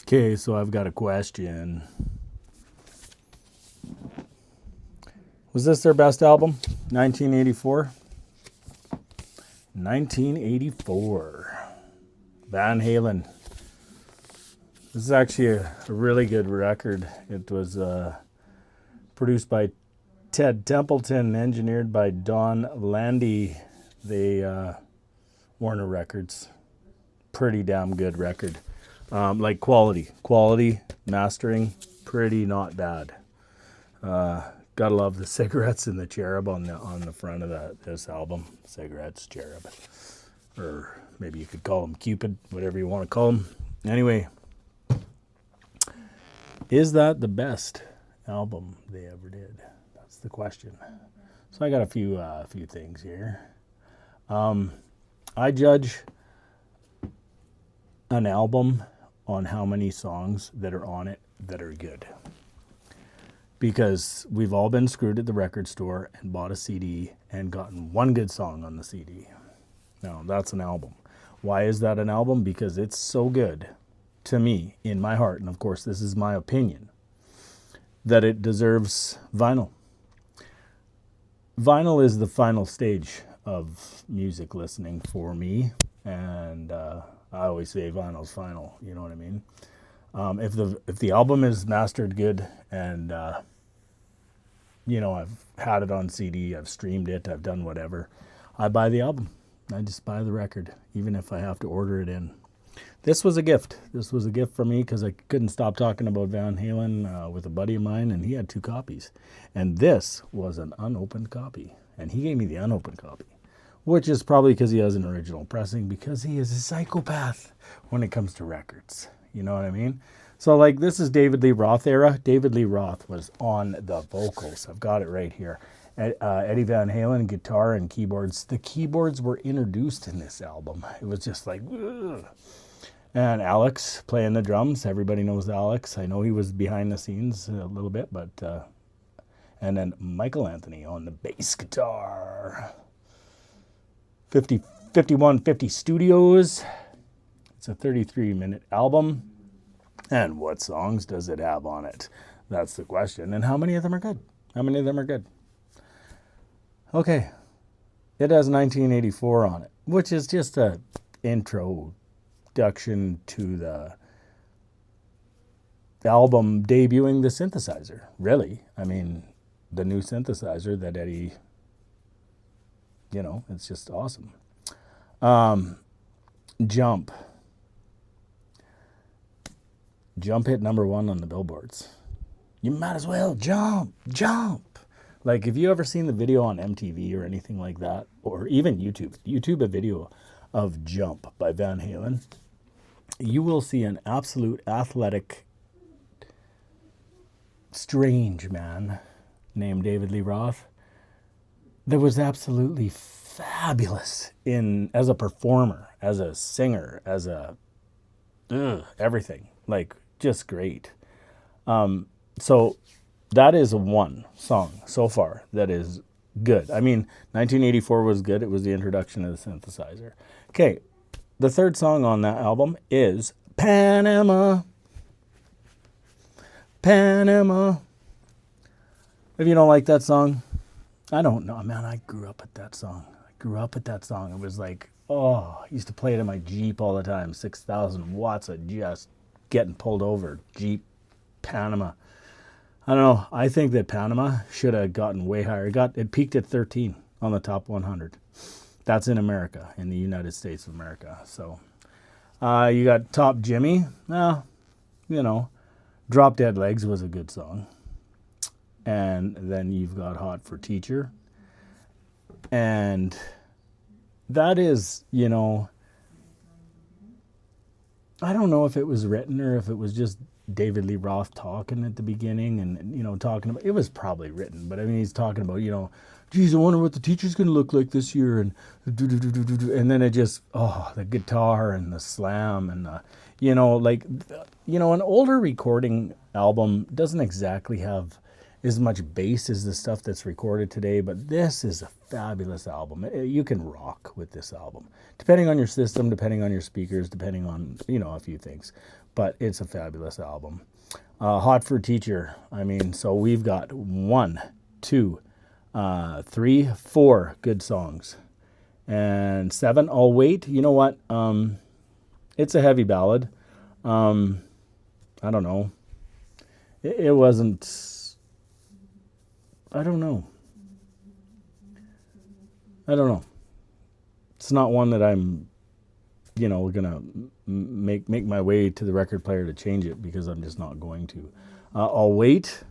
Okay, so I've got a question. Was this their best album? 1984? 1984. Van Halen. This is actually a really good record. It was produced by Ted Templeton, engineered by Don Landy. Warner Records. Pretty damn good record. Like quality, mastering, pretty not bad. Gotta love the cigarettes and the cherub on the front of this album. Cigarettes, cherub, or maybe you could call them Cupid, whatever you want to call them. Anyway, is that the best album they ever did? That's the question. So I got a few things here. I judge an album on how many songs that are on it that are good. Because we've all been screwed at the record store and bought a CD and gotten one good song on the CD. Now, that's an album. Why is that an album? Because it's so good to me, in my heart, and of course this is my opinion, that it deserves vinyl. Vinyl is the final stage of music listening for me, and I always say vinyl's final, you know what I mean? If the album is mastered good and I've had it on CD, I've streamed it, I've done whatever, I buy the album. I just buy the record, even if I have to order it in. This was a gift. This was a gift for me because I couldn't stop talking about Van Halen with a buddy of mine, and he had 2 copies. And this was an unopened copy, and he gave me the unopened copy, which is probably because he has an original pressing, because he is a psychopath when it comes to records. You know what I mean? So, like, this is David Lee Roth era. David Lee Roth was on the vocals. I've got it right here. Eddie Van Halen, guitar and keyboards. The keyboards were introduced in this album. It was just like, ugh. And Alex playing the drums. Everybody knows Alex. I know he was behind the scenes a little bit, but... and then Michael Anthony on the bass guitar. 5150 Studios. It's a 33-minute album. And what songs does it have on it? That's the question. And how many of them are good? How many of them are good? Okay. It has 1984 on it, which is just a introduction to the album debuting the synthesizer. Really. I mean, the new synthesizer that Eddie... it's just awesome. Jump. Jump hit number 1 on the billboards. You might as well jump. Like, if you ever seen the video on MTV or anything like that, or even YouTube a video of Jump by Van Halen, you will see an absolute athletic, strange man named David Lee Roth that was absolutely fabulous as a performer, as a singer, as everything. Like, just great. So that is one song so far that is good. I mean, 1984 was good. It was the introduction of the synthesizer. Okay, the third song on that album is Panama. Panama. If you don't like that song, I don't know, man. I grew up with that song. It was like, I used to play it in my Jeep all the time. 6,000 watts of just getting pulled over. Jeep, Panama. I don't know. I think that Panama should have gotten way higher. It peaked at 13 on the top 100. That's in America, in the United States of America. So you got Top Jimmy. Well, Drop Dead Legs was a good song. And then you've got Hot for Teacher. And that is, I don't know if it was written or if it was just David Lee Roth talking at the beginning and, talking about, it was probably written, but I mean, he's talking about, geez, I wonder what the teacher's going to look like this year. And then it just, the guitar and the slam and, an older recording album doesn't exactly have as much bass as the stuff that's recorded today, but this is a fabulous album. You can rock with this album, depending on your system, depending on your speakers, depending on, a few things. But it's a fabulous album. Hot for Teacher. I mean, so we've got 1, 2, 3, 4 good songs. And 7, I'll Wait. You know what? It's a heavy ballad. I don't know. It wasn't... I don't know. It's not one that I'm, gonna make my way to the record player to change it, because I'm just not going to. I'll Wait.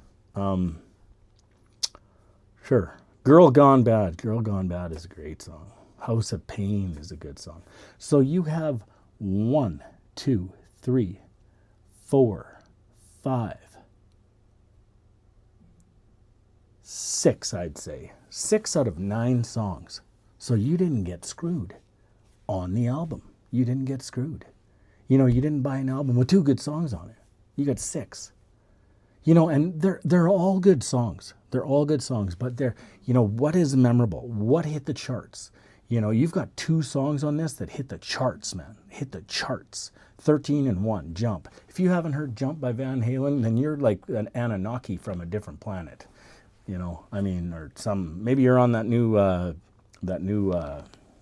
Sure. Girl Gone Bad. Girl Gone Bad is a great song. House of Pain is a good song. So you have 1, 2, 3, 4, 5, 6, I'd say. 6 out of 9 songs. So you didn't get screwed on the album. You didn't get screwed. You didn't buy an album with 2 good songs on it. You got 6. And they're all good songs. They're all good songs, but what is memorable? What hit the charts? You've got 2 songs on this that hit the charts, man. Hit the charts. 13 and 1, Jump. If you haven't heard Jump by Van Halen, then you're like an Anunnaki from a different planet. Or maybe you're on that new,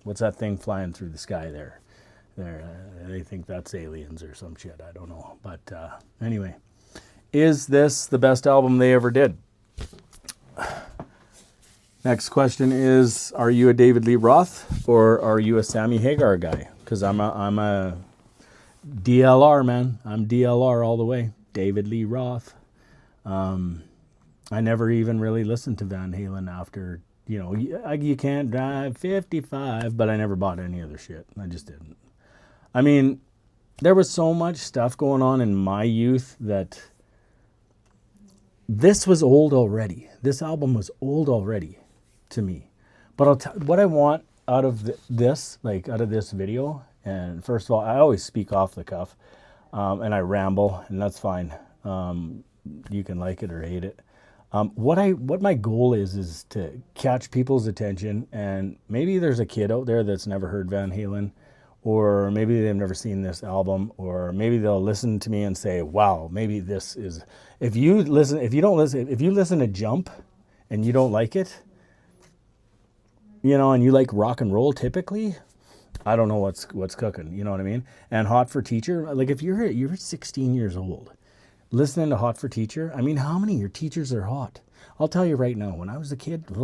what's that thing flying through the sky there? They think that's aliens or some shit. I don't know. But anyway, is this the best album they ever did? Next question is, are you a David Lee Roth or are you a Sammy Hagar guy? Because I'm a DLR, man. I'm DLR all the way. David Lee Roth. I never even really listened to Van Halen after, You Can't Drive 55, but I never bought any other shit. I just didn't. There was so much stuff going on in my youth that this was old already. This album was old already to me. But what I want out of this video, and first of all, I always speak off the cuff, and I ramble, and that's fine. You can like it or hate it. What my goal is to catch people's attention, and maybe there's a kid out there that's never heard Van Halen, or maybe they've never seen this album, or maybe they'll listen to me and say, wow, maybe this is, if you listen to Jump and you don't like it, and you like rock and roll typically, I don't know what's cooking, you know what I mean? And Hot for Teacher, like if you're 16 years old, listening to Hot for Teacher, how many of your teachers are hot? I'll tell you right now, when I was a kid, there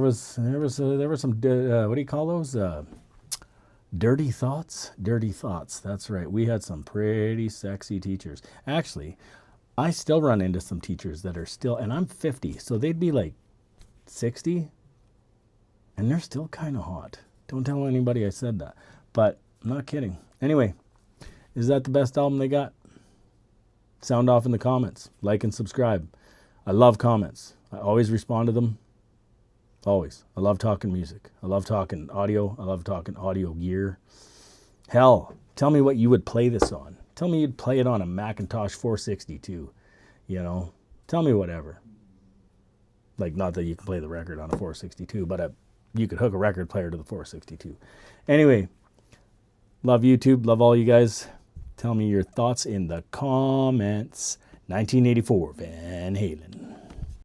was some, what do you call those? Dirty thoughts? Dirty thoughts, that's right. We had some pretty sexy teachers. Actually, I still run into some teachers that are still, and I'm 50, so they'd be like 60, and they're still kind of hot. Don't tell anybody I said that, but I'm not kidding. Anyway, is that the best album they got? Sound off in the comments. Like and subscribe. I love comments. I always respond to them. Always. I love talking music. I love talking audio. I love talking audio gear. Hell, tell me what you would play this on. Tell me you'd play it on a Macintosh 462. Tell me whatever. Like, not that you can play the record on a 462, but you could hook a record player to the 462. Anyway, love YouTube. Love all you guys. Tell me your thoughts in the comments. 1984 Van Halen.